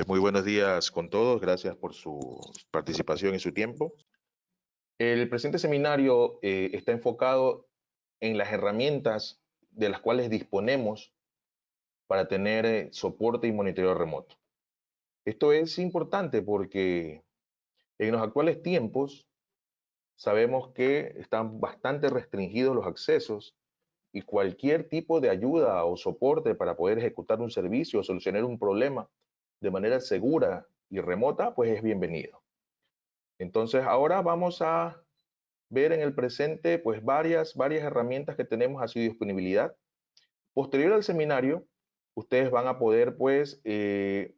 Muy buenos días con todos, gracias por su participación y su tiempo. El presente seminario está enfocado en las herramientas de las cuales disponemos para tener soporte y monitoreo remoto. Esto es importante porque en los actuales tiempos sabemos que están bastante restringidos los accesos y cualquier tipo de ayuda o soporte para poder ejecutar un servicio o solucionar un problema de manera segura y remota, pues es bienvenido. Entonces, ahora vamos a ver en el presente, pues varias herramientas que tenemos a su disponibilidad. Posterior al seminario, ustedes van a poder, pues,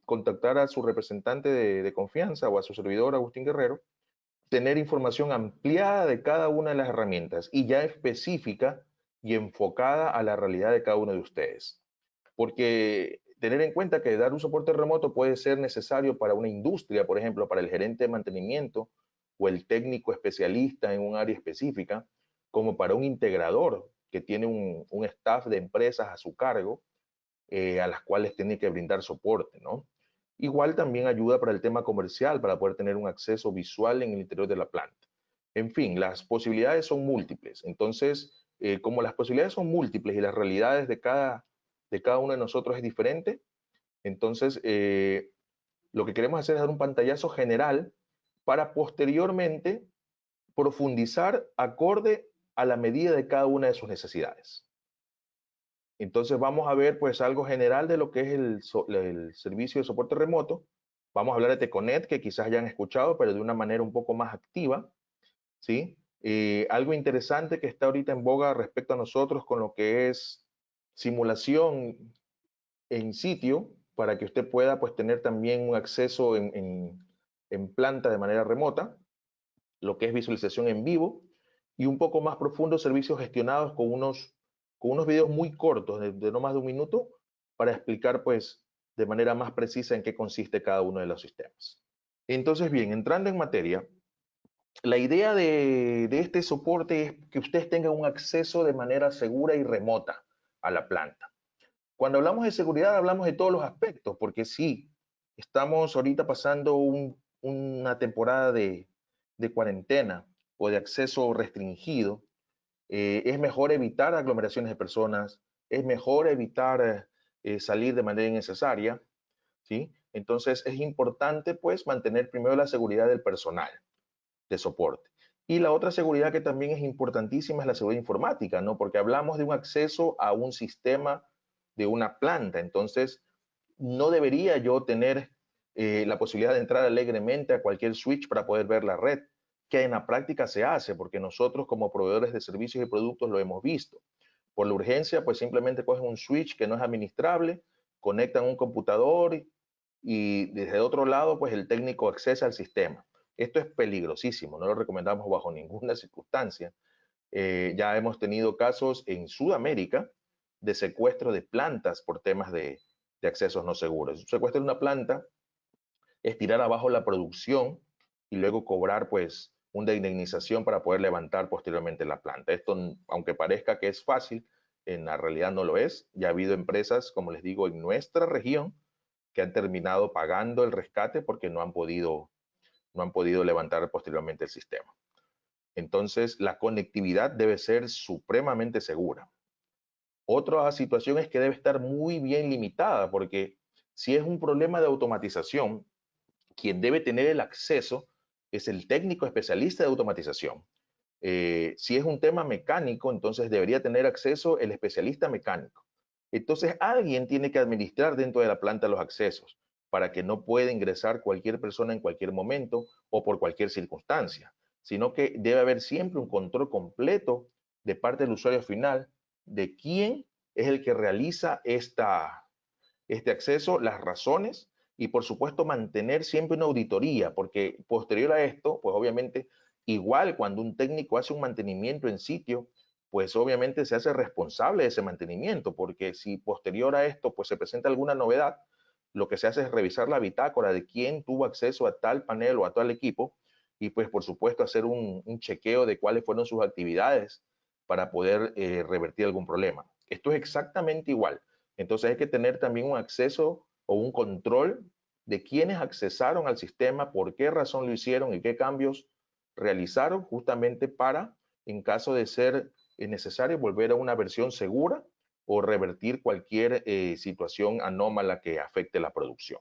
contactar a su representante de confianza o a su servidor, Agustín Guerrero, tener información ampliada de cada una de las herramientas y ya específica y enfocada a la realidad de cada uno de ustedes. Porque tener en cuenta que dar un soporte remoto puede ser necesario para una industria, por ejemplo, para el gerente de mantenimiento o el técnico especialista en un área específica, como para un integrador que tiene un staff de empresas a su cargo, a las cuales tiene que brindar soporte, ¿no? Igual también ayuda para el tema comercial, para poder tener un acceso visual en el interior de la planta. En fin, las posibilidades son múltiples. Entonces, como las posibilidades son múltiples y las realidades de cada uno de nosotros es diferente, entonces lo que queremos hacer es dar un pantallazo general para posteriormente profundizar acorde a la medida de cada una de sus necesidades. Entonces vamos a ver pues algo general de lo que es el servicio de soporte remoto. Vamos a hablar de Teconet, que quizás ya han escuchado, pero de una manera un poco más activa, ¿sí? Algo interesante que está ahorita en boga respecto a nosotros con lo que es simulación en sitio, para que usted pueda pues tener también un acceso en planta de manera remota, lo que es visualización en vivo, y un poco más profundo servicios gestionados con unos videos muy cortos, de no más de un minuto, para explicar pues de manera más precisa en qué consiste cada uno de los sistemas. Entonces, bien, entrando en materia, la idea de este soporte es que ustedes tengan un acceso de manera segura y remota a la planta. Cuando hablamos de seguridad, hablamos de todos los aspectos, porque sí, estamos ahorita pasando una temporada de cuarentena o de acceso restringido. Es mejor evitar aglomeraciones de personas, es mejor evitar salir de manera innecesaria, ¿sí? Entonces es importante pues mantener primero la seguridad del personal de soporte. Y la otra seguridad que también es importantísima es la seguridad informática, ¿no? Porque hablamos de un acceso a un sistema de una planta. Entonces, no debería yo tener la posibilidad de entrar alegremente a cualquier switch para poder ver la red, que en la práctica se hace, porque nosotros como proveedores de servicios y productos lo hemos visto. Por la urgencia, pues simplemente cogen un switch que no es administrable, conectan un computador y desde otro lado, pues el técnico accesa al sistema. Esto es peligrosísimo, no lo recomendamos bajo ninguna circunstancia. Ya hemos tenido casos en Sudamérica de secuestro de plantas por temas de accesos no seguros. Un secuestro de una planta es tirar abajo la producción y luego cobrar pues una indemnización para poder levantar posteriormente la planta. Esto, aunque parezca que es fácil, en la realidad no lo es. Ya ha habido empresas, como les digo, en nuestra región que han terminado pagando el rescate porque no han podido levantar posteriormente el sistema. Entonces, la conectividad debe ser supremamente segura. Otra situación es que debe estar muy bien limitada, porque si es un problema de automatización, quien debe tener el acceso es el técnico especialista de automatización. Si es un tema mecánico, entonces debería tener acceso el especialista mecánico. Entonces, alguien tiene que administrar dentro de la planta los accesos para que no pueda ingresar cualquier persona en cualquier momento o por cualquier circunstancia, sino que debe haber siempre un control completo de parte del usuario final de quién es el que realiza este acceso, las razones y por supuesto mantener siempre una auditoría, porque posterior a esto, pues obviamente, igual cuando un técnico hace un mantenimiento en sitio, pues obviamente se hace responsable de ese mantenimiento, porque si posterior a esto, pues se presenta alguna novedad, lo que se hace es revisar la bitácora de quién tuvo acceso a tal panel o a tal equipo y pues por supuesto hacer un chequeo de cuáles fueron sus actividades para poder revertir algún problema. Esto es exactamente igual. Entonces hay que tener también un acceso o un control de quiénes accesaron al sistema, por qué razón lo hicieron y qué cambios realizaron justamente para, en caso de ser necesario, volver a una versión segura o revertir cualquier situación anómala que afecte la producción.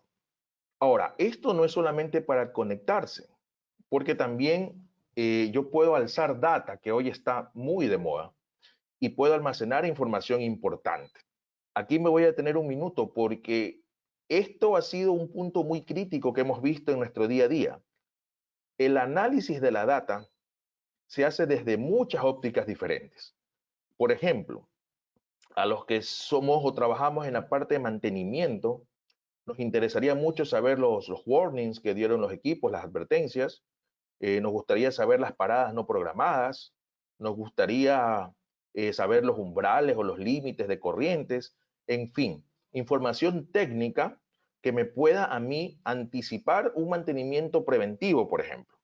Ahora, esto no es solamente para conectarse, porque también yo puedo alzar data, que hoy está muy de moda, y puedo almacenar información importante. Aquí me voy a tener un minuto porque esto ha sido un punto muy crítico que hemos visto en nuestro día a día. El análisis de la data se hace desde muchas ópticas diferentes. Por ejemplo, a los que somos o trabajamos en la parte de mantenimiento, nos interesaría mucho saber los warnings que dieron los equipos, las advertencias. Nos gustaría saber las paradas no programadas. Nos gustaría saber los umbrales o los límites de corrientes. En fin, información técnica que me pueda a mí anticipar un mantenimiento preventivo, por ejemplo.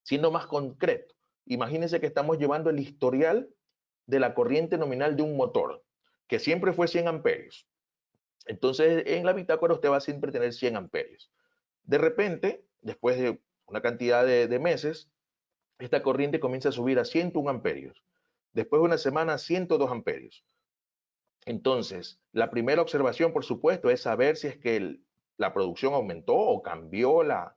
Siendo más concreto, imagínense que estamos llevando el historial de la corriente nominal de un motor, que siempre fue 100 amperios. Entonces, en la bitácora usted va a siempre tener 100 amperios. De repente, después de una cantidad de meses, esta corriente comienza a subir a 101 amperios. Después de una semana, 102 amperios. Entonces, la primera observación, por supuesto, es saber si es que la producción aumentó o cambió la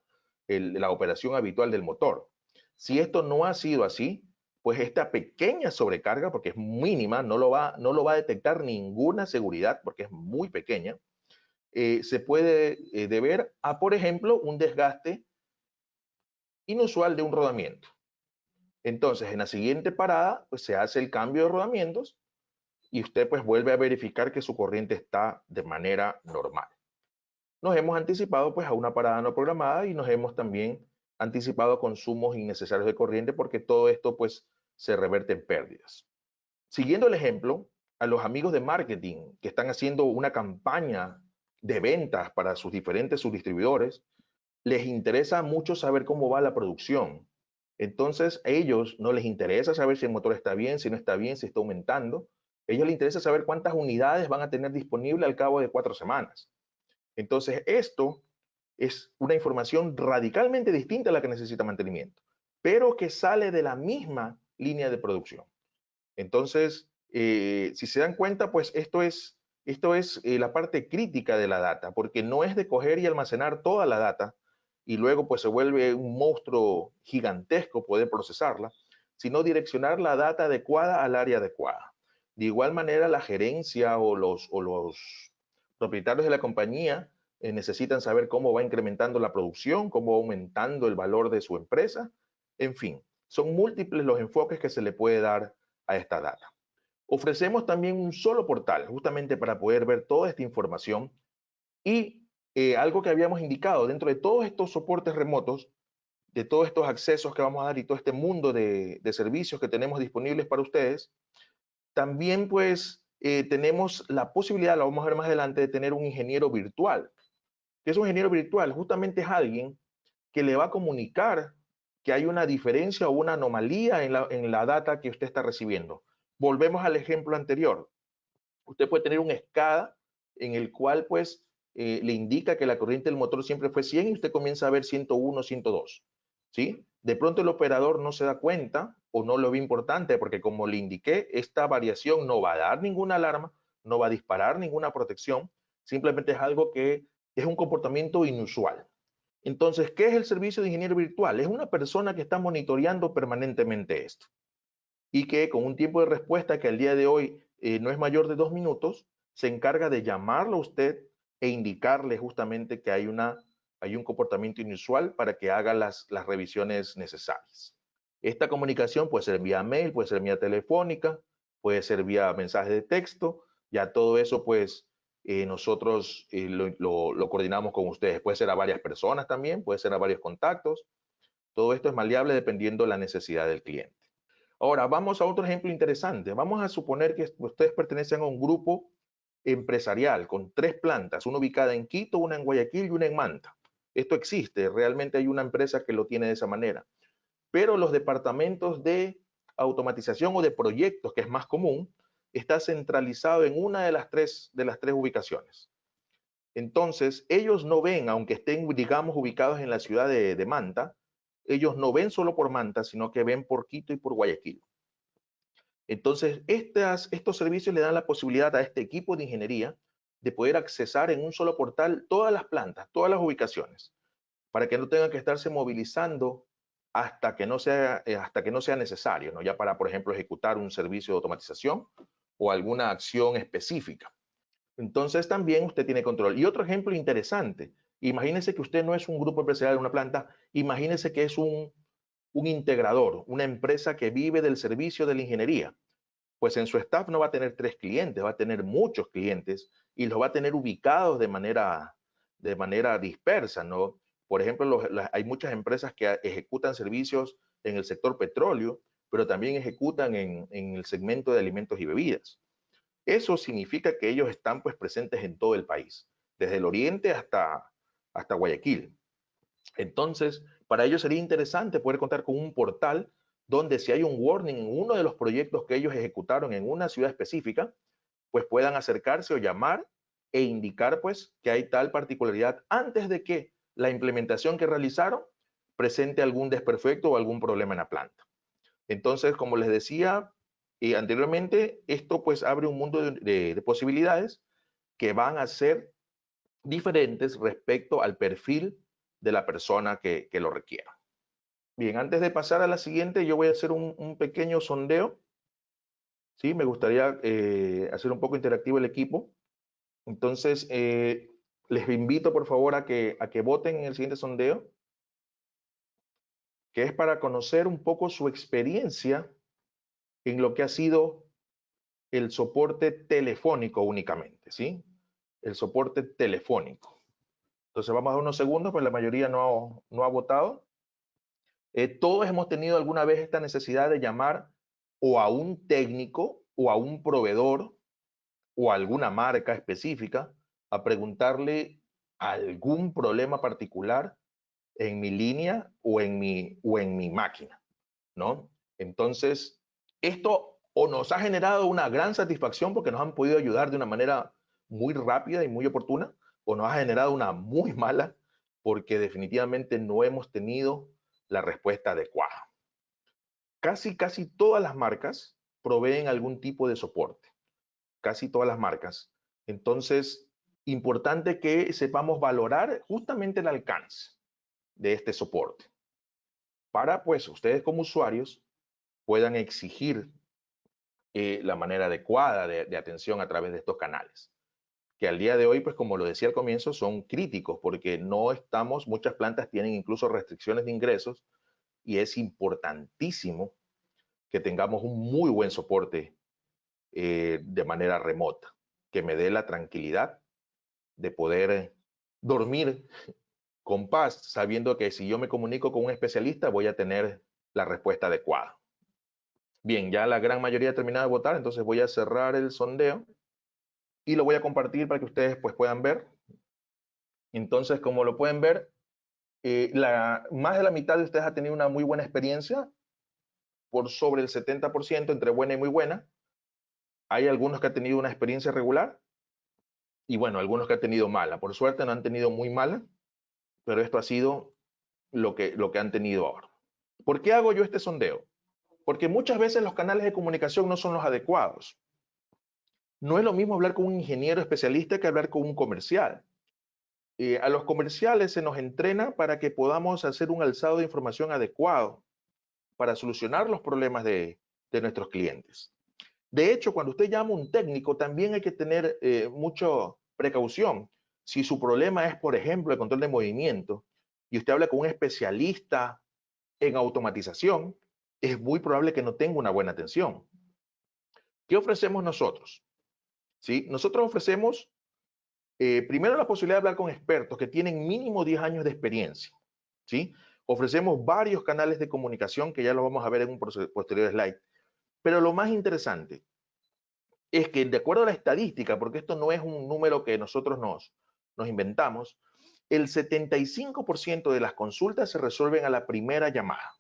operación habitual del motor. Si esto no ha sido así, pues esta pequeña sobrecarga, porque es mínima, no lo va a detectar ninguna seguridad, porque es muy pequeña, se puede deber a, por ejemplo, un desgaste inusual de un rodamiento. Entonces, en la siguiente parada, pues se hace el cambio de rodamientos y usted pues vuelve a verificar que su corriente está de manera normal. Nos hemos anticipado pues a una parada no programada y nos hemos también anticipado a consumos innecesarios de corriente porque todo esto pues se reverte en pérdidas. Siguiendo el ejemplo, a los amigos de marketing que están haciendo una campaña de ventas para sus diferentes subdistribuidores, les interesa mucho saber cómo va la producción. Entonces, a ellos no les interesa saber si el motor está bien, si no está bien, si está aumentando. A ellos les interesa saber cuántas unidades van a tener disponible al cabo de 4 semanas. Entonces, esto es una información radicalmente distinta a la que necesita mantenimiento, pero que sale de la misma línea de producción. Entonces, si se dan cuenta, pues esto es la parte crítica de la data, porque no es de coger y almacenar toda la data y luego pues se vuelve un monstruo gigantesco poder procesarla, sino direccionar la data adecuada al área adecuada. De igual manera, la gerencia o los propietarios de la compañía necesitan saber cómo va incrementando la producción, cómo va aumentando el valor de su empresa. En fin, son múltiples los enfoques que se le puede dar a esta data. Ofrecemos también un solo portal justamente para poder ver toda esta información y algo que habíamos indicado dentro de todos estos soportes remotos, de todos estos accesos que vamos a dar y todo este mundo de servicios que tenemos disponibles para ustedes, también pues tenemos la posibilidad, lo vamos a ver más adelante, de tener un ingeniero virtual. ¿Qué es un ingeniero virtual? Justamente es alguien que le va a comunicar que hay una diferencia o una anomalía en la data que usted está recibiendo. Volvemos al ejemplo anterior. Usted puede tener un SCADA en el cual pues le indica que la corriente del motor siempre fue 100 y usted comienza a ver 101, 102. ¿Sí? De pronto el operador no se da cuenta o no lo ve importante porque como le indiqué, esta variación no va a dar ninguna alarma, no va a disparar ninguna protección, simplemente es algo que es un comportamiento inusual. Entonces, ¿qué es el servicio de ingeniero virtual? Es una persona que está monitoreando permanentemente esto y que con un tiempo de respuesta que al día de hoy no es mayor de 2 minutos, se encarga de llamarlo a usted e indicarle justamente que hay un comportamiento inusual para que haga las revisiones necesarias. Esta comunicación puede ser vía mail, puede ser vía telefónica, puede ser vía mensaje de texto, ya todo eso pues nosotros lo coordinamos con ustedes. Puede ser a varias personas también, puede ser a varios contactos. Todo esto es maleable dependiendo de la necesidad del cliente. Ahora, vamos a otro ejemplo interesante. Vamos a suponer que ustedes pertenecen a un grupo empresarial con 3 plantas, una ubicada en Quito, una en Guayaquil y una en Manta. Esto existe, realmente hay una empresa que lo tiene de esa manera. Pero los departamentos de automatización o de proyectos, que es más común, está centralizado en una de las tres ubicaciones. Entonces, ellos no ven, aunque estén, digamos, ubicados en la ciudad de Manta, ellos no ven solo por Manta, sino que ven por Quito y por Guayaquil. Entonces, estos servicios le dan la posibilidad a este equipo de ingeniería de poder accesar en un solo portal todas las plantas, todas las ubicaciones, para que no tengan que estarse movilizando hasta que no sea necesario, ¿no? Ya para, por ejemplo, ejecutar un servicio de automatización o alguna acción específica. Entonces también usted tiene control. Y otro ejemplo interesante, imagínese que usted no es un grupo empresarial de una planta, imagínese que es un integrador, una empresa que vive del servicio de la ingeniería. Pues en su staff no va a tener 3 clientes, va a tener muchos clientes y los va a tener ubicados de manera dispersa, ¿no? Por ejemplo, hay muchas empresas que ejecutan servicios en el sector petróleo, pero también ejecutan en el segmento de alimentos y bebidas. Eso significa que ellos están pues presentes en todo el país, desde el oriente hasta Guayaquil. Entonces, para ellos sería interesante poder contar con un portal donde si hay un warning en uno de los proyectos que ellos ejecutaron en una ciudad específica, pues puedan acercarse o llamar e indicar pues que hay tal particularidad antes de que la implementación que realizaron presente algún desperfecto o algún problema en la planta. Entonces, como les decía anteriormente, esto pues abre un mundo de posibilidades que van a ser diferentes respecto al perfil de la persona que lo requiera. Bien, antes de pasar a la siguiente, yo voy a hacer un pequeño sondeo. Sí, me gustaría hacer un poco interactivo el equipo. Entonces, les invito por favor a que voten en el siguiente sondeo, que es para conocer un poco su experiencia en lo que ha sido el soporte telefónico únicamente, ¿sí? El soporte telefónico. Entonces vamos a dar unos segundos, pues la mayoría no ha votado. Todos hemos tenido alguna vez esta necesidad de llamar o a un técnico o a un proveedor o a alguna marca específica a preguntarle algún problema particular en mi línea o en mi máquina, ¿no? Entonces, esto o nos ha generado una gran satisfacción porque nos han podido ayudar de una manera muy rápida y muy oportuna, o nos ha generado una muy mala porque definitivamente no hemos tenido la respuesta adecuada. Casi todas las marcas proveen algún tipo de soporte, casi todas las marcas. Entonces, importante que sepamos valorar justamente el alcance de este soporte para, pues, ustedes como usuarios puedan exigir la manera adecuada de atención a través de estos canales, que al día de hoy, pues como lo decía al comienzo, son críticos porque muchas plantas tienen incluso restricciones de ingresos y es importantísimo que tengamos un muy buen soporte de manera remota, que me dé la tranquilidad de poder dormir con paz, sabiendo que si yo me comunico con un especialista voy a tener la respuesta adecuada. Bien, ya la gran mayoría ha terminado de votar, entonces voy a cerrar el sondeo y lo voy a compartir para que ustedes pues puedan ver. Entonces, como lo pueden ver, más de la mitad de ustedes ha tenido una muy buena experiencia, por sobre el 70% entre buena y muy buena. Hay algunos que han tenido una experiencia regular y bueno, algunos que han tenido mala. Por suerte no han tenido muy mala, pero esto ha sido lo que han tenido ahora. ¿Por qué hago yo este sondeo? Porque muchas veces los canales de comunicación no son los adecuados. No es lo mismo hablar con un ingeniero especialista que hablar con un comercial. A los comerciales se nos entrena para que podamos hacer un alzado de información adecuado para solucionar los problemas de nuestros clientes. De hecho, cuando usted llama a un técnico, también hay que tener mucha precaución. Si su problema es, por ejemplo, el control de movimiento y usted habla con un especialista en automatización, es muy probable que no tenga una buena atención. ¿Qué ofrecemos nosotros? ¿Sí? Nosotros ofrecemos primero la posibilidad de hablar con expertos que tienen mínimo 10 años de experiencia. ¿Sí? Ofrecemos varios canales de comunicación que ya lo vamos a ver en un posterior slide. Pero lo más interesante es que de acuerdo a la estadística, porque esto no es un número que nosotros nos inventamos, el 75% de las consultas se resuelven a la primera llamada.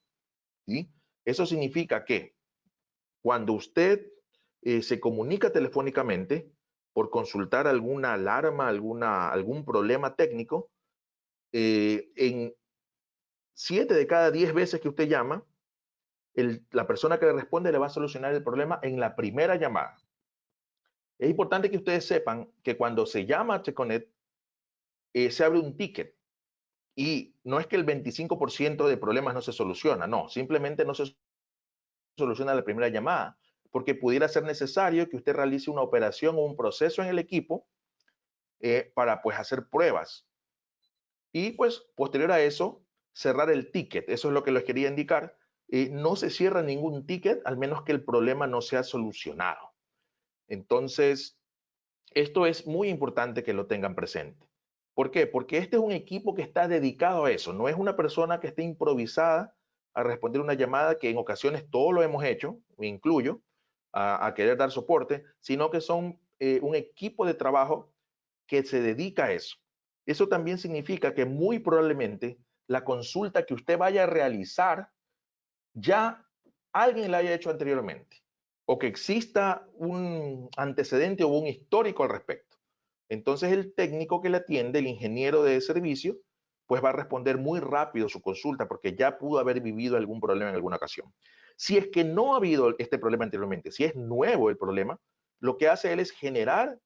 ¿Sí? Eso significa que cuando usted se comunica telefónicamente, por consultar alguna alarma, algún problema técnico, en 7 de cada 10 veces que usted llama, la persona que le responde le va a solucionar el problema en la primera llamada. Es importante que ustedes sepan que cuando se llama a Teconet, se abre un ticket y no es que el 25% de problemas no se soluciona, no, simplemente no se soluciona la primera llamada, porque pudiera ser necesario que usted realice una operación o un proceso en el equipo para pues hacer pruebas y pues posterior a eso cerrar el ticket. Eso es lo que les quería indicar. No se cierra ningún ticket al menos que el problema no sea solucionado. Entonces, esto es muy importante que lo tengan presente. ¿Por qué? Porque este es un equipo que está dedicado a eso. No es una persona que esté improvisada a responder una llamada, que en ocasiones todo lo hemos hecho, me incluyo, a querer dar soporte, sino que son un equipo de trabajo que se dedica a eso. Eso también significa que muy probablemente la consulta que usted vaya a realizar ya alguien la haya hecho anteriormente o que exista un antecedente o un histórico al respecto. Entonces el técnico que le atiende, el ingeniero de servicio, pues va a responder muy rápido su consulta porque ya pudo haber vivido algún problema en alguna ocasión. Si es que no ha habido este problema anteriormente, si es nuevo el problema, lo que hace él es generar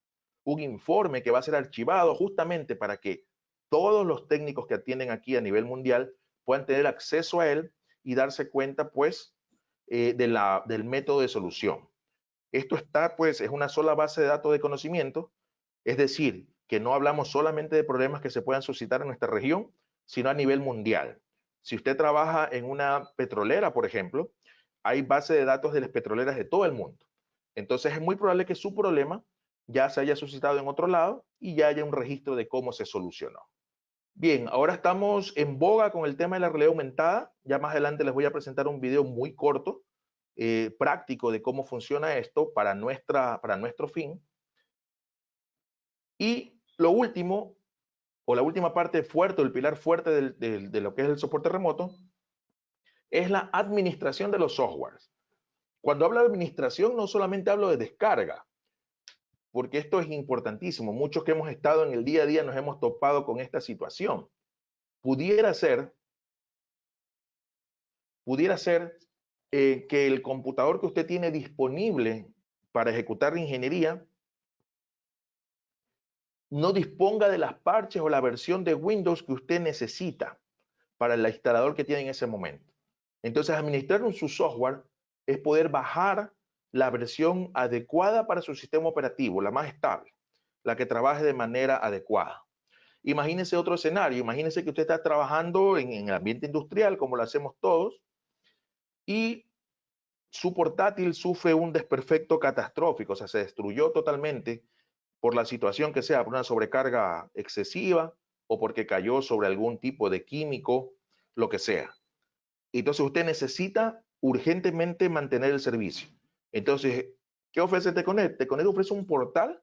un informe que va a ser archivado justamente para que todos los técnicos que atienden aquí a nivel mundial puedan tener acceso a él y darse cuenta, pues, del método de solución. Esto está, pues, es una sola base de datos de conocimiento, es decir, que no hablamos solamente de problemas que se puedan suscitar en nuestra región, sino a nivel mundial. Si usted trabaja en una petrolera, por ejemplo, hay base de datos de las petroleras de todo el mundo. Entonces es muy probable que su problema ya se haya suscitado en otro lado y ya haya un registro de cómo se solucionó. Bien, ahora estamos en boga con el tema de la realidad aumentada. Ya más adelante les voy a presentar un video muy corto, práctico de cómo funciona esto para nuestro fin. Y lo último, o la última parte fuerte, el pilar fuerte de lo que es el soporte remoto, es la administración de los softwares. Cuando hablo de administración, no solamente hablo de descarga, porque esto es importantísimo. Muchos que hemos estado en el día a día nos hemos topado con esta situación. Pudiera ser pudiera ser que el computador que usted tiene disponible para ejecutar ingeniería no disponga de las parches o la versión de Windows que usted necesita para el instalador que tiene en ese momento. Entonces, administrar su software es poder bajar la versión adecuada para su sistema operativo, la más estable, la que trabaje de manera adecuada. Imagínese otro escenario, imagínese que usted está trabajando en el ambiente industrial, como lo hacemos todos, y su portátil sufre un desperfecto catastrófico, o sea, se destruyó totalmente por la situación que sea, por una sobrecarga excesiva o porque cayó sobre algún tipo de químico, lo que sea. Entonces usted necesita urgentemente mantener el servicio. Entonces, ¿qué ofrece Teconet? Teconet ofrece un portal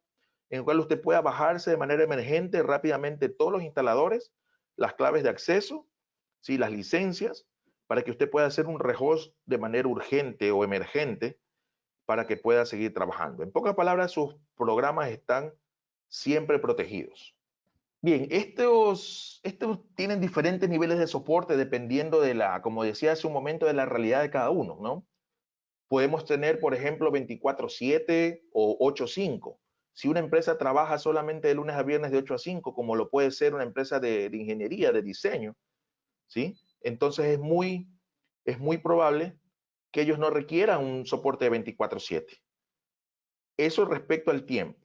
en el cual usted pueda bajarse de manera emergente rápidamente todos los instaladores, las claves de acceso, ¿sí? Las licencias, para que usted pueda hacer un rehost de manera urgente o emergente para que pueda seguir trabajando. En pocas palabras, sus programas están siempre protegidos. Bien, estos tienen diferentes niveles de soporte dependiendo de como decía hace un momento, de la realidad de cada uno, ¿no? Podemos tener, por ejemplo, 24/7 o 8/5. Si una empresa trabaja solamente de lunes a viernes de 8 a 5, como lo puede ser una empresa de ingeniería, de diseño, ¿sí? Entonces es muy probable que ellos no requieran un soporte de 24/7. Eso respecto al tiempo.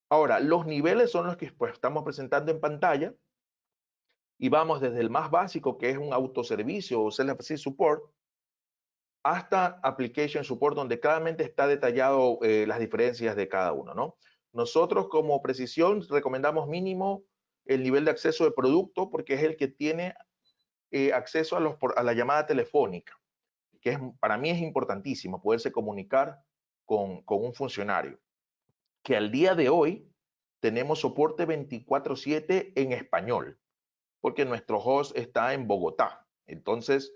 Ahora, los niveles son los que pues, estamos presentando en pantalla y vamos desde el más básico, que es un autoservicio o self-assist support, hasta application support, donde claramente está detallado las diferencias de cada uno, ¿no? Nosotros como Precisión recomendamos el nivel de acceso de producto porque es el que tiene acceso a la llamada telefónica, que para mí es importantísimo poderse comunicar con un funcionario, que al día de hoy tenemos soporte 24/7 en español, porque nuestro host está en Bogotá. Entonces,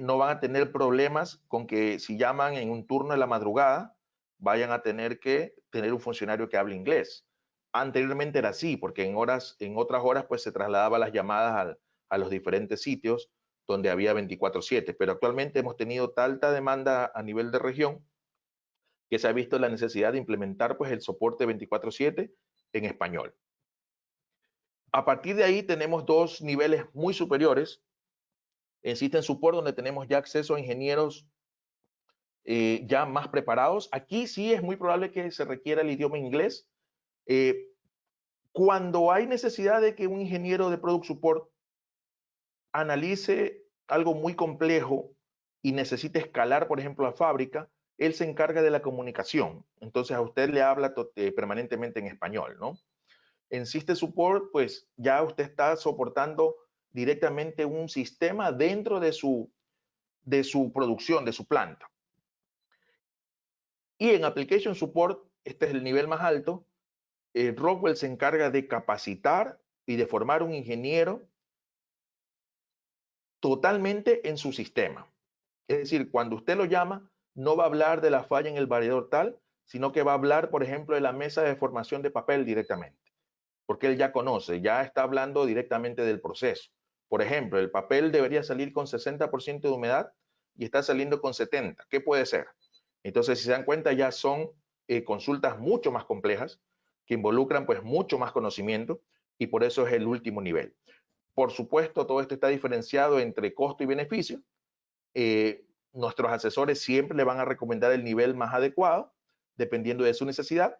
no van a tener problemas con que si llaman en un turno de la madrugada, vayan a tener que tener un funcionario que hable inglés. Anteriormente era así, porque en otras horas pues se trasladaba las llamadas a los diferentes sitios donde había 24/7, pero actualmente hemos tenido tanta demanda a nivel de región que se ha visto la necesidad de implementar pues el soporte 24/7 en español. A partir de ahí tenemos dos niveles muy superiores en System Support, donde tenemos ya acceso a ingenieros ya más preparados. Aquí sí es muy probable que se requiera el idioma inglés. Eh, Cuando hay necesidad de que un ingeniero de Product Support analice algo muy complejo y necesite escalar, por ejemplo, a fábrica, él se encarga de la comunicación. Entonces a usted le habla permanentemente en español, ¿no? En System Support, pues ya usted está soportando directamente un sistema dentro de su producción, de su planta. Y en Application Support, este es el nivel más alto, Rockwell se encarga de capacitar y de formar un ingeniero totalmente en su sistema. Es decir, cuando usted lo llama, no va a hablar de la falla en el variador tal, sino que va a hablar, por ejemplo, de la mesa de formación de papel directamente, porque él ya conoce, ya está hablando directamente del proceso. Por ejemplo, el papel debería salir con 60% de humedad y está saliendo con 70%. ¿Qué puede ser? Entonces, si se dan cuenta, ya son consultas mucho más complejas que involucran pues mucho más conocimiento y por eso es el último nivel. Por supuesto, todo esto está diferenciado entre costo y beneficio. Nuestros asesores siempre le van a recomendar el nivel más adecuado, dependiendo de su necesidad.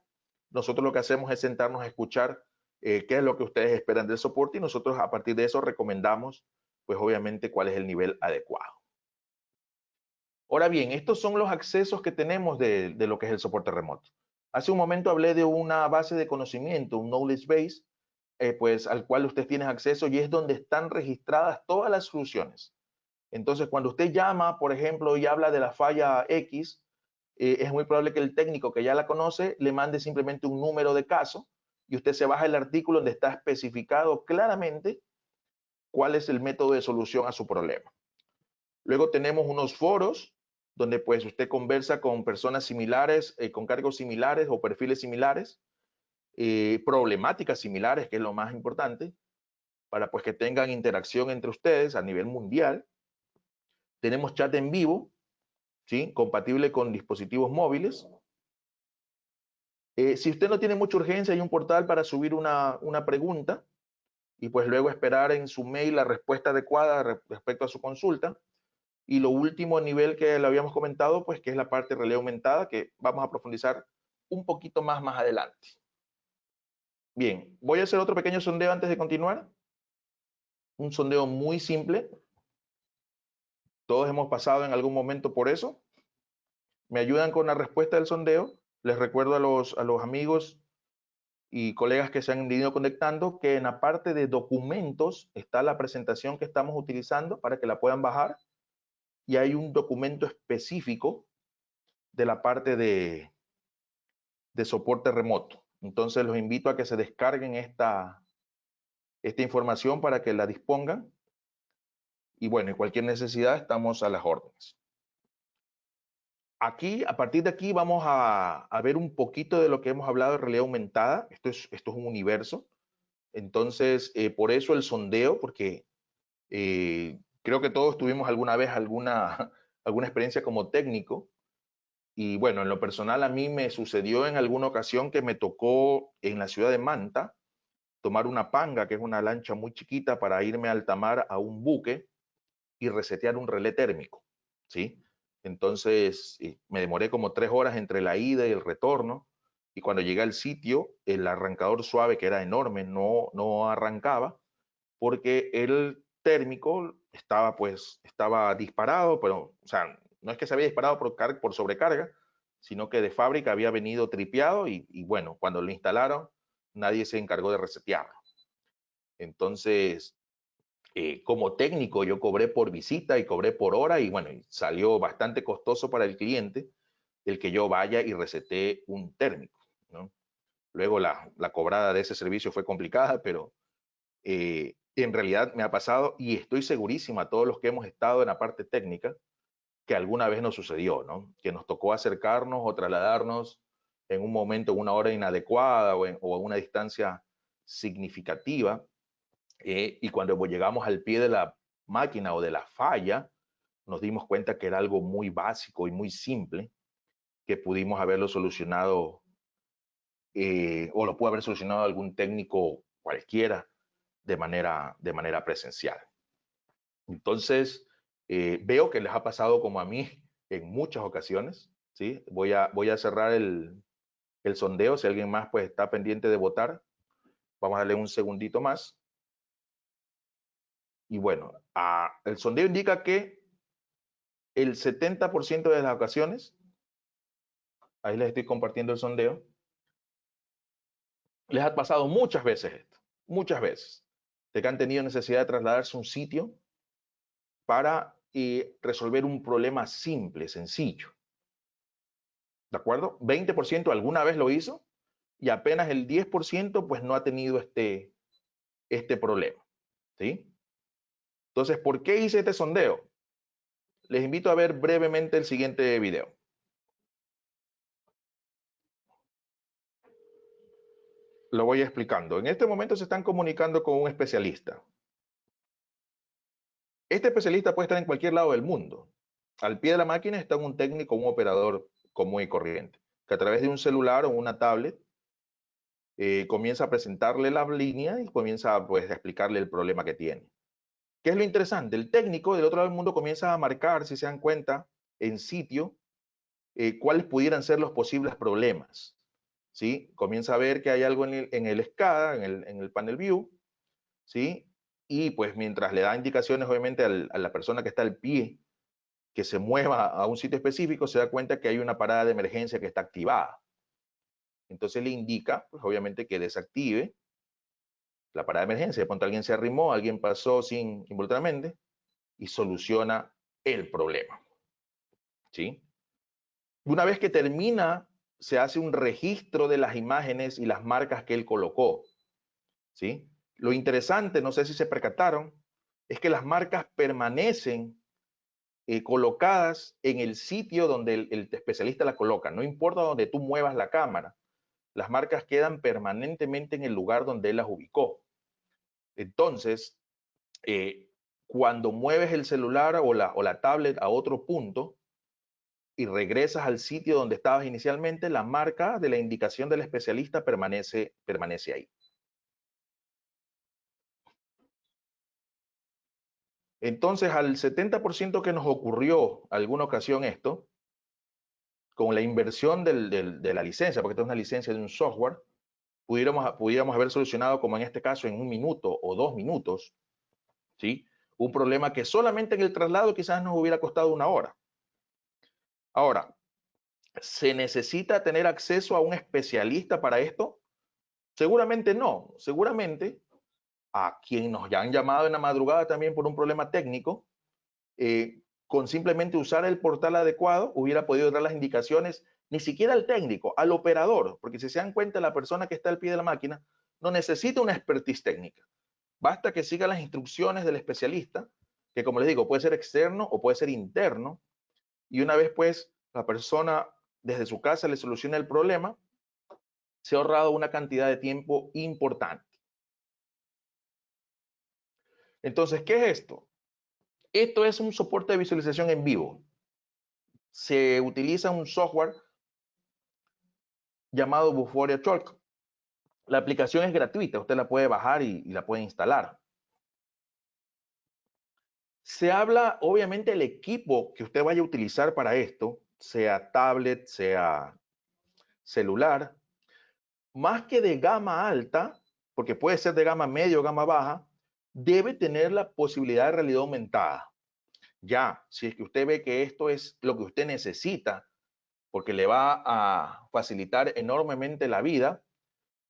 Nosotros lo que hacemos es sentarnos a escuchar qué es lo que ustedes esperan del soporte y nosotros a partir de eso recomendamos, pues obviamente, cuál es el nivel adecuado. Ahora bien, estos son los accesos que tenemos de lo que es el soporte remoto. Hace un momento hablé de una base de conocimiento, un knowledge base, pues al cual usted tiene acceso y es donde están registradas todas las soluciones. Entonces, cuando usted llama, por ejemplo, y habla de la falla X, es muy probable que el técnico que ya la conoce le mande simplemente un número de caso y usted se baja el artículo donde está especificado claramente cuál es el método de solución a su problema. Luego tenemos unos foros donde pues usted conversa con personas similares, con cargos similares o perfiles similares, problemáticas similares, que es lo más importante, para pues que tengan interacción entre ustedes a nivel mundial. Tenemos chat en vivo, ¿sí? Compatible con dispositivos móviles. Si usted no tiene mucha urgencia, hay un portal para subir una pregunta y pues luego esperar en su mail la respuesta adecuada respecto a su consulta. Y lo último nivel que le habíamos comentado, pues que es la parte de realidad aumentada, que vamos a profundizar un poquito más adelante. Bien, voy a hacer otro pequeño sondeo antes de continuar. Un sondeo muy simple. Todos hemos pasado en algún momento por eso. Me ayudan con la respuesta del sondeo. Les recuerdo a los amigos y colegas que se han ido conectando que en la parte de documentos está la presentación que estamos utilizando para que la puedan bajar y hay un documento específico de la parte de soporte remoto. Entonces los invito a que se descarguen esta información para que la dispongan y bueno, en cualquier necesidad estamos a las órdenes. Aquí, a partir de aquí, vamos a ver un poquito de lo que hemos hablado de realidad aumentada. Esto es un universo. Entonces, por eso el sondeo, porque creo que todos tuvimos alguna vez alguna experiencia como técnico. Y bueno, en lo personal a mí me sucedió en alguna ocasión que me tocó en la ciudad de Manta tomar una panga, que es una lancha muy chiquita, para irme a alta mar a un buque y resetear un relé térmico, ¿sí? Entonces me demoré como 3 horas entre la ida y el retorno. Y cuando llegué al sitio, el arrancador suave, que era enorme, no arrancaba porque el térmico estaba disparado, pero, o sea, no es que se había disparado por sobrecarga, sino que de fábrica había venido tripeado y bueno, cuando lo instalaron, nadie se encargó de resetearlo. Entonces, como técnico, yo cobré por visita y cobré por hora y bueno, salió bastante costoso para el cliente el que yo vaya y resete un térmico, ¿no? Luego la cobrada de ese servicio fue complicada, pero en realidad me ha pasado y estoy segurísimo a todos los que hemos estado en la parte técnica que alguna vez nos sucedió, ¿no? Que nos tocó acercarnos o trasladarnos en un momento, en una hora inadecuada o en una distancia significativa. Y cuando llegamos al pie de la máquina o de la falla, nos dimos cuenta que era algo muy básico y muy simple, que pudimos haberlo solucionado o lo pudo haber solucionado algún técnico cualquiera de manera presencial. Entonces, veo que les ha pasado como a mí en muchas ocasiones, ¿sí? Voy a cerrar el sondeo. Si alguien más pues está pendiente de votar, vamos a darle un segundito más. Y bueno, el sondeo indica que el 70% de las ocasiones, ahí les estoy compartiendo el sondeo, les ha pasado muchas veces esto, muchas veces, de que han tenido necesidad de trasladarse a un sitio para resolver un problema simple, sencillo. ¿De acuerdo? 20% alguna vez lo hizo y apenas el 10% pues no ha tenido este problema. ¿Sí? Entonces, ¿por qué hice este sondeo? Les invito a ver brevemente el siguiente video. Lo voy explicando. En este momento se están comunicando con un especialista. Este especialista puede estar en cualquier lado del mundo. Al pie de la máquina está un técnico, un operador común y corriente, que a través de un celular o una tablet comienza a presentarle la línea y comienza pues, a explicarle el problema que tiene. ¿Qué es lo interesante? El técnico del otro lado del mundo comienza a marcar, si se dan cuenta, en sitio, cuáles pudieran ser los posibles problemas. ¿Sí? Comienza a ver que hay algo en el SCADA, en el panel view, ¿sí? Y pues mientras le da indicaciones, obviamente, a la persona que está al pie, que se mueva a un sitio específico, se da cuenta que hay una parada de emergencia que está activada. Entonces le indica, pues obviamente, que desactive la parada de emergencia. De pronto alguien se arrimó, alguien pasó sin involuntariamente y soluciona el problema. ¿Sí? Una vez que termina, se hace un registro de las imágenes y las marcas que él colocó. ¿Sí? Lo interesante, no sé si se percataron, es que las marcas permanecen colocadas en el sitio donde el especialista la coloca. No importa donde tú muevas la cámara, las marcas quedan permanentemente en el lugar donde él las ubicó. Entonces, cuando mueves el celular o la tablet a otro punto y regresas al sitio donde estabas inicialmente, la marca de la indicación del especialista permanece ahí. Entonces, al 70% que nos ocurrió alguna ocasión esto, con la inversión de la licencia, porque esta es una licencia de un software, pudiéramos haber solucionado, como en este caso, en 1 minuto o 2 minutos, ¿sí? Un problema que solamente en el traslado quizás nos hubiera costado 1 hora. Ahora, ¿se necesita tener acceso a un especialista para esto? Seguramente no. Seguramente a quien nos ya han llamado en la madrugada también por un problema técnico, con simplemente usar el portal adecuado, hubiera podido dar las indicaciones, ni siquiera al técnico, al operador, porque si se dan cuenta, la persona que está al pie de la máquina no necesita una expertise técnica. Basta que siga las instrucciones del especialista, que como les digo, puede ser externo o puede ser interno, y una vez pues la persona desde su casa le soluciona el problema, se ha ahorrado una cantidad de tiempo importante. Entonces, ¿qué es esto? Esto es un soporte de visualización en vivo. Se utiliza un software llamado Vuforia Talk. La aplicación es gratuita, usted la puede bajar y la puede instalar. Se habla, obviamente, el equipo que usted vaya a utilizar para esto, sea tablet, sea celular, más que de gama alta, porque puede ser de gama media o gama baja, debe tener la posibilidad de realidad aumentada. Ya, si es que usted ve que esto es lo que usted necesita, porque le va a facilitar enormemente la vida,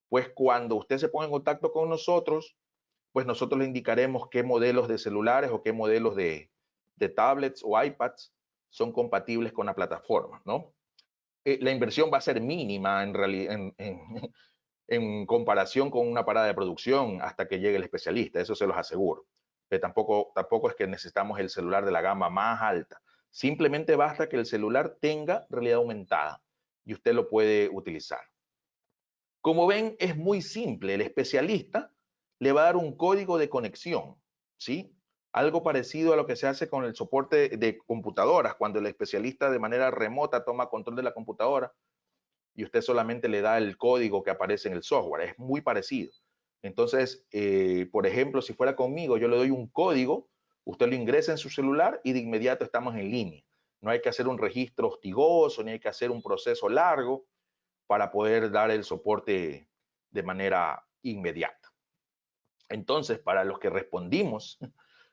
pues cuando usted se ponga en contacto con nosotros, pues nosotros le indicaremos qué modelos de celulares o qué modelos de tablets o iPads son compatibles con la plataforma, ¿no? La inversión va a ser mínima en, en comparación con una parada de producción hasta que llegue el especialista, eso se los aseguro. Pero tampoco es que necesitamos el celular de la gama más alta. Simplemente basta que el celular tenga realidad aumentada. y usted lo puede utilizar. Como ven, es muy simple. El especialista le va a dar un código de conexión, ¿sí? Algo parecido a lo que se hace con el soporte de computadoras, cuando el especialista de manera remota toma control de la computadora y usted solamente le da el código que aparece en el software. Es muy parecido. Entonces, por ejemplo, si fuera conmigo, yo le doy un código, usted lo ingresa en su celular y de inmediato estamos en línea. No hay que hacer un registro hostigoso, ni hay que hacer un proceso largo para poder dar el soporte de manera inmediata. Entonces, para los que respondimos,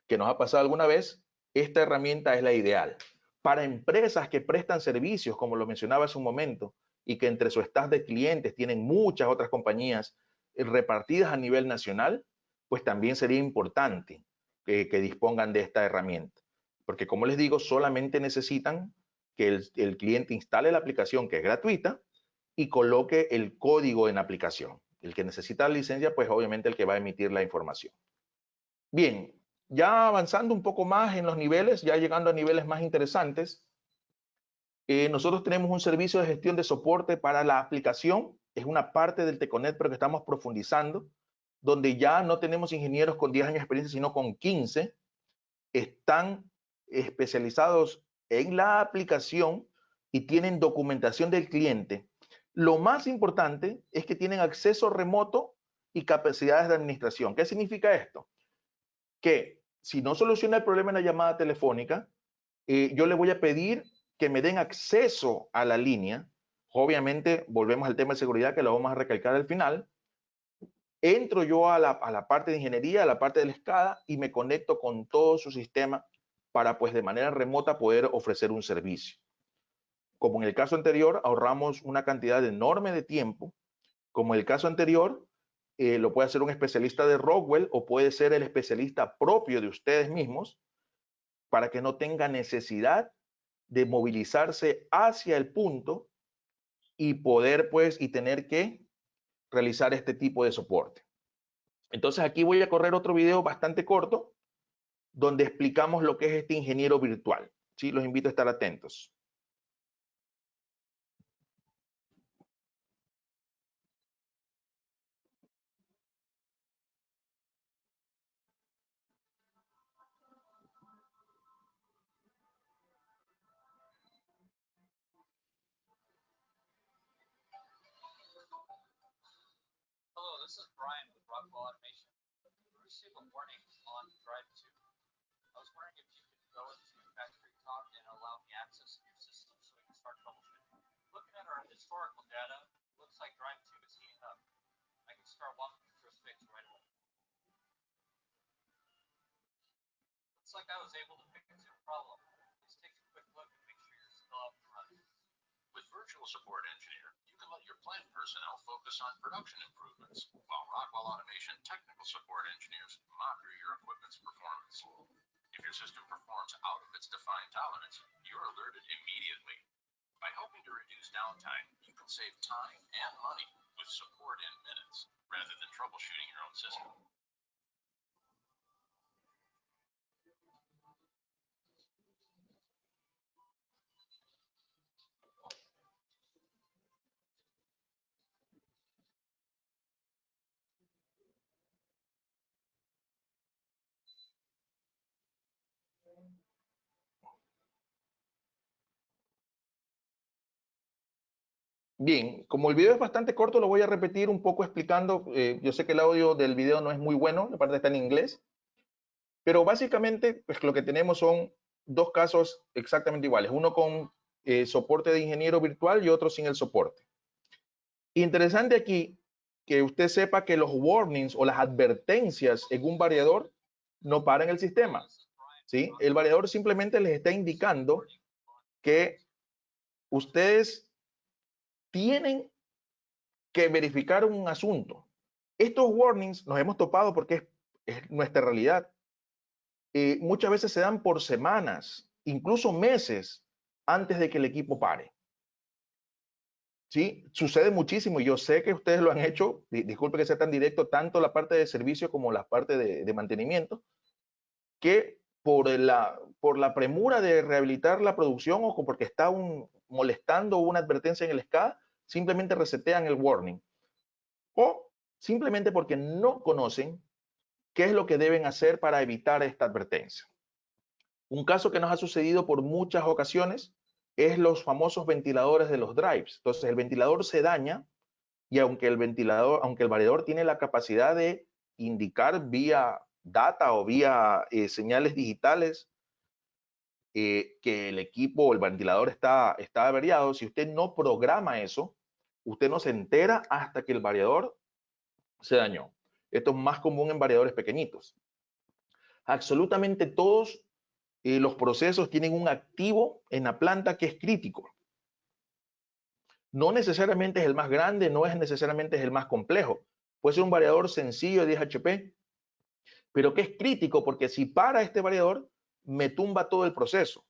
que nos ha pasado alguna vez, esta herramienta es la ideal. Para empresas que prestan servicios, como lo mencionaba hace un momento, y que entre su staff de clientes tienen muchas otras compañías repartidas a nivel nacional, pues también sería importante que dispongan de esta herramienta. Porque como les digo, solamente necesitan que el cliente instale la aplicación, que es gratuita, y coloque el código en aplicación. El que necesita la licencia, pues obviamente el que va a emitir la información. Bien, ya avanzando un poco más en los niveles, ya llegando a niveles más interesantes, nosotros tenemos un servicio de gestión de soporte para la aplicación. Es una parte del Teconet, pero que estamos profundizando, donde ya no tenemos ingenieros con 10 años de experiencia, sino con 15. Están especializados en la aplicación y tienen documentación del cliente. Lo más importante es que tienen acceso remoto y capacidades de administración. ¿Qué significa esto? Que si no soluciona el problema en la llamada telefónica, yo le voy a pedir que me den acceso a la línea. Obviamente, volvemos al tema de seguridad que lo vamos a recalcar al final. Entro yo a la parte de ingeniería, a la parte de la SCADA y me conecto con todo su sistema para, pues, de manera remota poder ofrecer un servicio. Como en el caso anterior, ahorramos una cantidad enorme de tiempo. Como en el caso anterior, lo puede hacer un especialista de Rockwell o puede ser el especialista propio de ustedes mismos para que no tenga necesidad de movilizarse hacia el punto y poder, pues, y tener que realizar este tipo de soporte. Entonces aquí voy a correr otro video bastante corto donde explicamos lo que es este ingeniero virtual. ¿Sí? Los invito a estar atentos. Hello, this is Brian with Rockwell Automation. We received a warning on Drive 2. I was wondering if you could go into Factory Talk and allow me access to your system so we can start troubleshooting. Looking at our historical data, it looks like Drive 2 is heating up. I can start walking you through a fix right away. Looks like I was able to fix your problem. Let's take a quick look and make sure you're still up and running. With Virtual Support Engineer, you can let your plant personnel focus on production improvements, while Rockwell Automation technical support engineers monitor your equipment's performance. If your system performs out of its defined tolerance, you're alerted immediately. By helping to reduce downtime, you can save time and money with support in minutes, rather than troubleshooting your own system. Bien, como el video es bastante corto, lo voy a repetir un poco explicando. Yo sé que el audio del video no es muy bueno, la parte está en inglés, pero básicamente pues, lo que tenemos son dos casos exactamente iguales, uno con soporte de ingeniero virtual y otro sin el soporte. Interesante aquí que usted sepa que los warnings o las advertencias en un variador no paran el sistema. ¿Sí? El variador simplemente les está indicando que ustedes tienen que verificar un asunto. Estos warnings nos hemos topado porque es nuestra realidad. Muchas veces se dan por semanas, incluso meses antes de que el equipo pare. Sí, sucede muchísimo y yo sé que ustedes lo han hecho, disculpe que sea tan directo, tanto la parte de servicio como la parte de mantenimiento, que por la premura de rehabilitar la producción o porque está molestando una advertencia en el SCADA, simplemente resetean el warning. O simplemente porque no conocen qué es lo que deben hacer para evitar esta advertencia. Un caso que nos ha sucedido por muchas ocasiones es los famosos ventiladores de los drives. Entonces el ventilador se daña y aunque el variador tiene la capacidad de indicar vía data o vía señales digitales que el equipo o el ventilador está averiado, si usted no programa eso, usted no se entera hasta que el variador se dañó. Esto es más común en variadores pequeñitos. Absolutamente todos los procesos tienen un activo en la planta que es crítico. No necesariamente es el más grande, no es necesariamente es el más complejo. Puede ser un variador sencillo de 10 HP, pero que es crítico porque si para este variador, me tumba todo el proceso.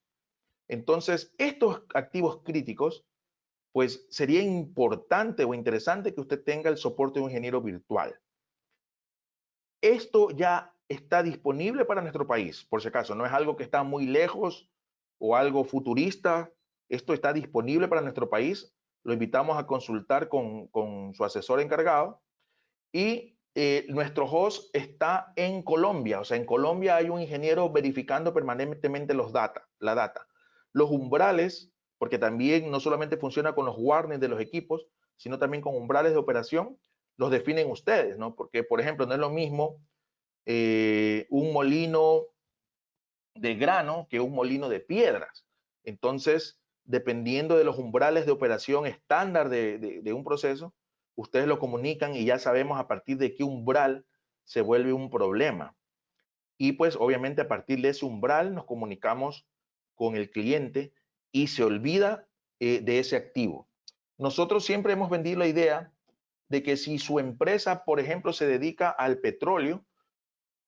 Entonces, estos activos críticos, pues sería importante o interesante que usted tenga el soporte de un ingeniero virtual. Esto ya está disponible para nuestro país, por si acaso, no es algo que está muy lejos o algo futurista. Esto está disponible para nuestro país. Lo invitamos a consultar con su asesor encargado. Y nuestro host está en Colombia. O sea, en Colombia hay un ingeniero verificando permanentemente la data. Los umbrales, porque también no solamente funciona con los warnings de los equipos, sino también con umbrales de operación, los definen ustedes, ¿no? Porque, por ejemplo, no es lo mismo un molino de grano que un molino de piedras. Entonces, dependiendo de los umbrales de operación estándar de un proceso, ustedes lo comunican y ya sabemos a partir de qué umbral se vuelve un problema. Y pues obviamente a partir de ese umbral nos comunicamos con el cliente y se olvida de ese activo. Nosotros siempre hemos vendido la idea de que si su empresa, por ejemplo, se dedica al petróleo,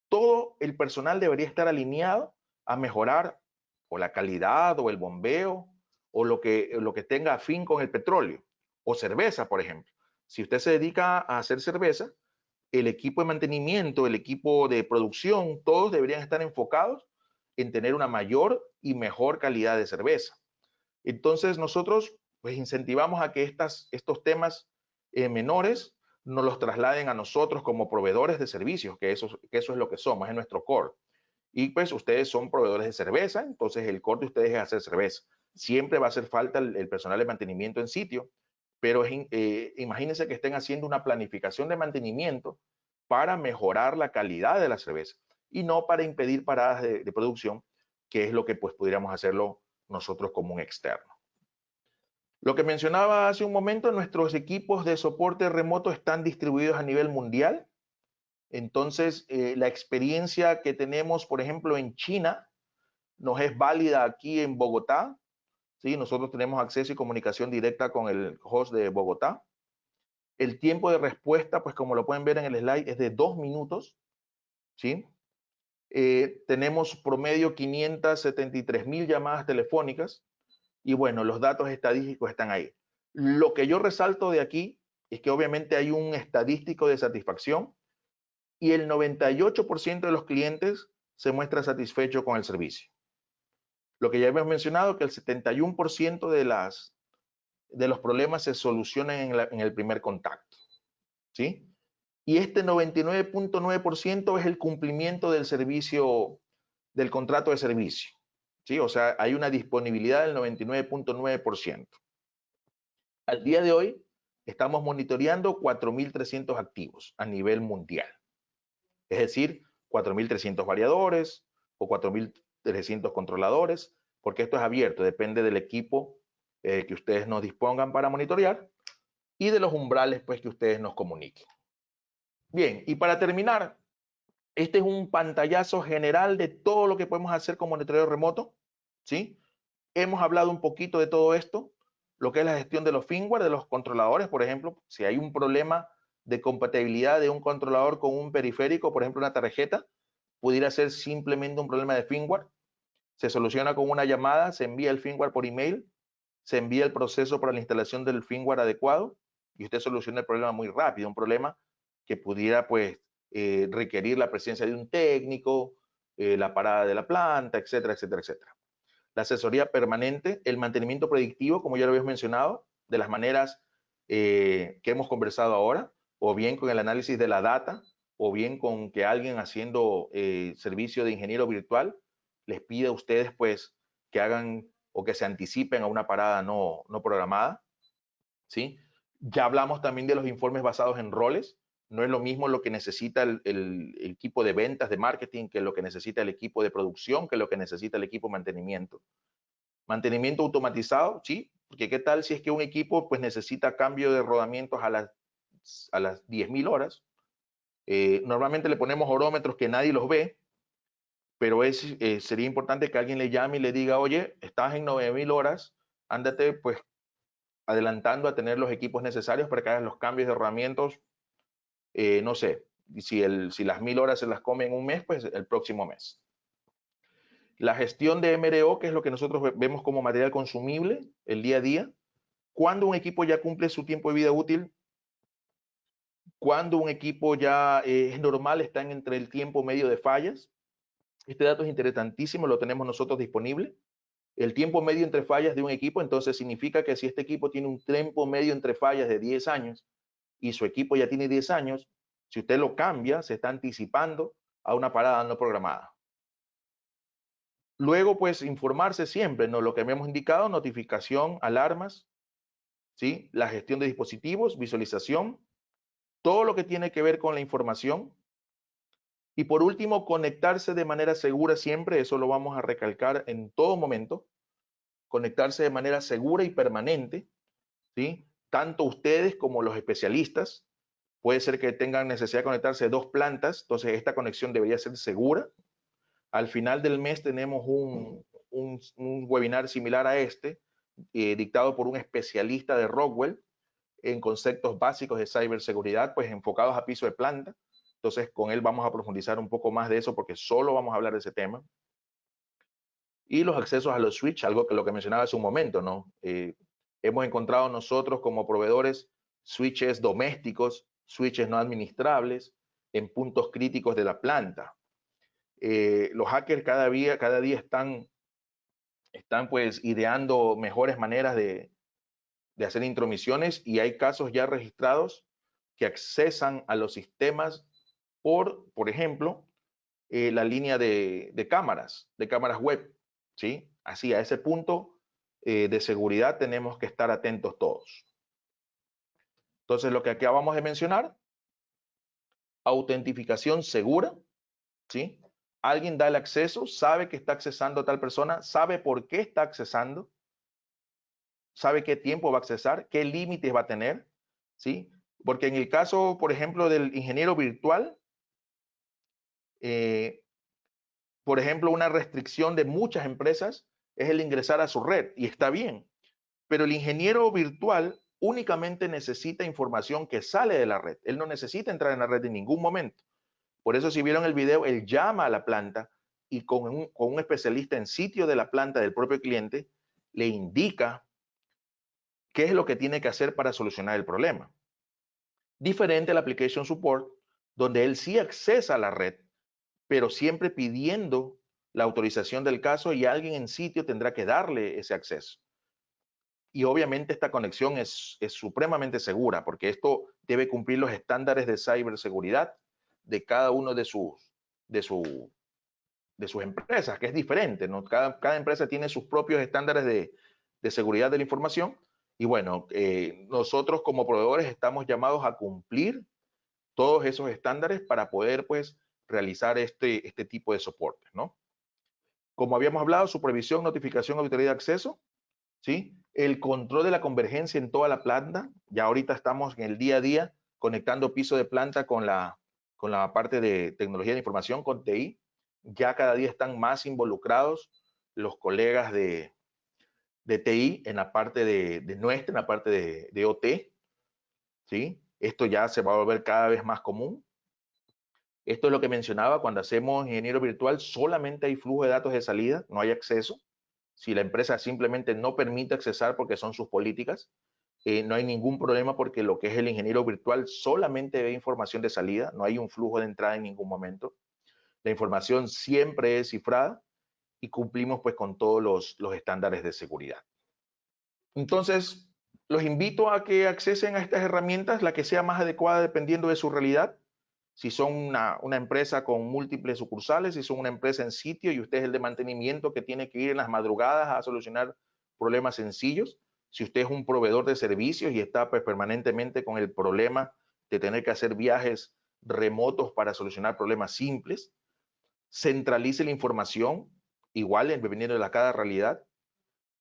todo el personal debería estar alineado a mejorar o la calidad o el bombeo o lo que tenga afín con el petróleo o cerveza, por ejemplo. Si usted se dedica a hacer cerveza, el equipo de mantenimiento, el equipo de producción, todos deberían estar enfocados en tener una mayor y mejor calidad de cerveza. Entonces nosotros pues incentivamos a que estos temas menores nos los trasladen a nosotros como proveedores de servicios, que eso es lo que somos, es nuestro core. Y pues ustedes son proveedores de cerveza, entonces el core de ustedes es hacer cerveza. Siempre va a hacer falta el personal de mantenimiento en sitio, pero imagínense que estén haciendo una planificación de mantenimiento para mejorar la calidad de la cerveza y no para impedir paradas de producción, que es lo que pues pudiéramos hacerlo nosotros como un externo. Lo que mencionaba hace un momento, nuestros equipos de soporte remoto están distribuidos a nivel mundial. Entonces, la experiencia que tenemos, por ejemplo, en China, nos es válida aquí en Bogotá. ¿Sí? Nosotros tenemos acceso y comunicación directa con el host de Bogotá. El tiempo de respuesta, pues como lo pueden ver en el slide, es de 2 minutos. ¿Sí? Tenemos promedio 573,000 llamadas telefónicas. Y bueno, los datos estadísticos están ahí. Lo que yo resalto de aquí es que obviamente hay un estadístico de satisfacción y el 98% de los clientes se muestra satisfecho con el servicio. Lo que ya hemos mencionado, que el 71% de los problemas se solucionan en el primer contacto. ¿Sí? Y este 99.9% es el cumplimiento del servicio, del contrato de servicio. ¿Sí? O sea, hay una disponibilidad del 99.9%. Al día de hoy, estamos monitoreando 4.300 activos a nivel mundial. Es decir, 4.300 variadores o 4.300 controladores, porque esto es abierto, depende del equipo que ustedes nos dispongan para monitorear y de los umbrales pues, que ustedes nos comuniquen. Bien, y para terminar, este es un pantallazo general de todo lo que podemos hacer con monitoreo remoto, ¿sí? Hemos hablado un poquito de todo esto, lo que es la gestión de los firmware, de los controladores, por ejemplo, si hay un problema de compatibilidad de un controlador con un periférico, por ejemplo, una tarjeta, pudiera ser simplemente un problema de firmware. Se soluciona con una llamada, se envía el firmware por email, se envía el proceso para la instalación del firmware adecuado y usted soluciona el problema muy rápido, un problema que pudiera pues requerir la presencia de un técnico, la parada de la planta, etcétera, etcétera, etcétera. la asesoría permanente, el mantenimiento predictivo, como ya lo habíamos mencionado, de las maneras que hemos conversado ahora, o bien con el análisis de la data, o bien con que alguien haciendo servicio de ingeniero virtual les pida a ustedes pues que hagan o que se anticipen a una parada no programada, ¿sí? Ya hablamos también de los informes basados en roles. No es lo mismo lo que necesita el equipo de ventas, de marketing, que lo que necesita el equipo de producción, que lo que necesita el equipo de mantenimiento. Mantenimiento automatizado, sí, porque qué tal si es que un equipo pues necesita cambio de rodamientos a las 10.000 horas. Normalmente le ponemos orómetros que nadie los ve, pero sería importante que alguien le llame y le diga, oye, estás en 9.000 horas, ándate pues adelantando a tener los equipos necesarios para que hagas los cambios de rodamientos, no sé, si las 1.000 horas se las come en un mes, pues el próximo mes. La gestión de MRO, que es lo que nosotros vemos como material consumible el día a día. Cuando un equipo ya cumple su tiempo de vida útil, cuando un equipo ya es normal, están entre el tiempo medio de fallas. Este dato es interesantísimo, lo tenemos nosotros disponible. El tiempo medio entre fallas de un equipo, entonces significa que si este equipo tiene un tiempo medio entre fallas de 10 años y su equipo ya tiene 10 años, si usted lo cambia, se está anticipando a una parada no programada. Luego, pues, informarse siempre, ¿no? Lo que habíamos indicado, notificación, alarmas, ¿sí? La gestión de dispositivos, visualización, todo lo que tiene que ver con la información. Y por último, conectarse de manera segura siempre, eso lo vamos a recalcar en todo momento, conectarse de manera segura y permanente, ¿sí? Tanto ustedes como los especialistas. Puede ser que tengan necesidad de conectarse dos plantas, entonces esta conexión debería ser segura. Al final del mes tenemos un webinar similar a este, dictado por un especialista de Rockwell en conceptos básicos de ciberseguridad, pues enfocados a piso de planta. Entonces con él vamos a profundizar un poco más de eso porque solo vamos a hablar de ese tema. Y los accesos a los switch, algo que lo que mencionaba hace un momento, ¿no? Hemos encontrado nosotros como proveedores switches domésticos, switches no administrables en puntos críticos de la planta. Los hackers cada día están pues ideando mejores maneras de hacer intromisiones y hay casos ya registrados que accesan a los sistemas por ejemplo, la línea de cámaras web, ¿sí? Así, a ese punto de seguridad tenemos que estar atentos todos. Entonces, lo que acabamos de mencionar, autentificación segura, ¿sí? Alguien da el acceso, sabe que está accesando a tal persona, sabe por qué está accesando, sabe qué tiempo va a accesar, qué límites va a tener, ¿sí? Porque en el caso, por ejemplo, del ingeniero virtual, por ejemplo, una restricción de muchas empresas es el ingresar a su red, y está bien, pero el ingeniero virtual únicamente necesita información que sale de la red. Él no necesita entrar en la red en ningún momento. Por eso, si vieron el video, él llama a la planta y con un especialista en sitio de la planta del propio cliente, le indica qué es lo que tiene que hacer para solucionar el problema. Diferente al application support, donde él sí accesa a la red, pero siempre pidiendo la autorización del caso y alguien en sitio tendrá que darle ese acceso. Y obviamente esta conexión es supremamente segura porque esto debe cumplir los estándares de ciberseguridad de cada uno de sus empresas, que es diferente, ¿no? Cada empresa tiene sus propios estándares de seguridad de la información y bueno, nosotros como proveedores estamos llamados a cumplir todos esos estándares para poder pues realizar este tipo de soportes, ¿no? Como habíamos hablado, supervisión, notificación, auditoría de acceso, ¿sí? El control de la convergencia en toda la planta. Ya ahorita estamos en el día a día conectando piso de planta con la parte de tecnología de información, con TI. Ya cada día están más involucrados los colegas de TI en la parte en la parte de OT, ¿sí? Esto ya se va a volver cada vez más común. Esto es lo que mencionaba, cuando hacemos ingeniero virtual solamente hay flujo de datos de salida, no hay acceso. Si la empresa simplemente no permite accesar porque son sus políticas, no hay ningún problema porque lo que es el ingeniero virtual solamente ve información de salida, no hay un flujo de entrada en ningún momento. La información siempre es cifrada y cumplimos pues con todos los estándares de seguridad. Entonces, los invito a que accesen a estas herramientas, la que sea más adecuada dependiendo de su realidad. Si son una empresa con múltiples sucursales, si son una empresa en sitio y usted es el de mantenimiento que tiene que ir en las madrugadas a solucionar problemas sencillos, si usted es un proveedor de servicios y está pues, permanentemente con el problema de tener que hacer viajes remotos para solucionar problemas simples, centralice la información, igual dependiendo de cada realidad,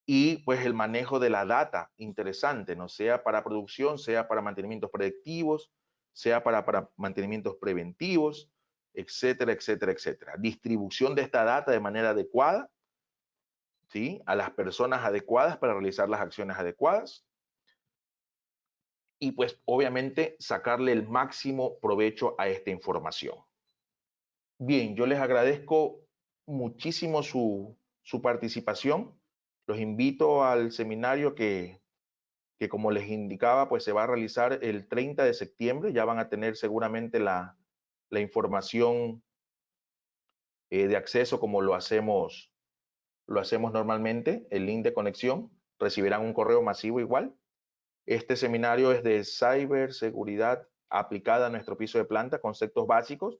y pues el manejo de la data, interesante, ¿no? Sea para producción, sea para mantenimientos predictivos, sea para mantenimientos preventivos, etcétera, etcétera, etcétera. Distribución de esta data de manera adecuada, ¿sí? A las personas adecuadas para realizar las acciones adecuadas. Y pues obviamente sacarle el máximo provecho a esta información. Bien, yo les agradezco muchísimo su participación. Los invito al seminario que como les indicaba, pues se va a realizar el 30 de septiembre. Ya van a tener seguramente la información de acceso como lo hacemos normalmente, el link de conexión. Recibirán un correo masivo igual. Este seminario es de ciberseguridad aplicada a nuestro piso de planta, conceptos básicos.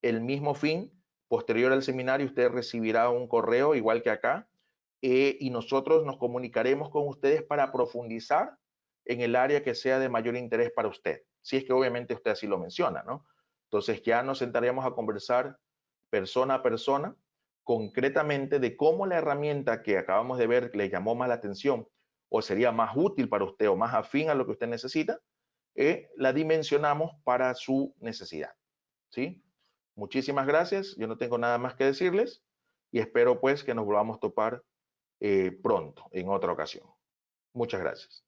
El mismo fin, posterior al seminario, usted recibirá un correo igual que acá y nosotros nos comunicaremos con ustedes para profundizar en el área que sea de mayor interés para usted, si es que obviamente usted así lo menciona, ¿no? Entonces ya nos sentaremos a conversar persona a persona, concretamente de cómo la herramienta que acabamos de ver le llamó más la atención o sería más útil para usted o más afín a lo que usted necesita, la dimensionamos para su necesidad, ¿sí? Muchísimas gracias, yo no tengo nada más que decirles y espero pues que nos volvamos a topar pronto, en otra ocasión. Muchas gracias.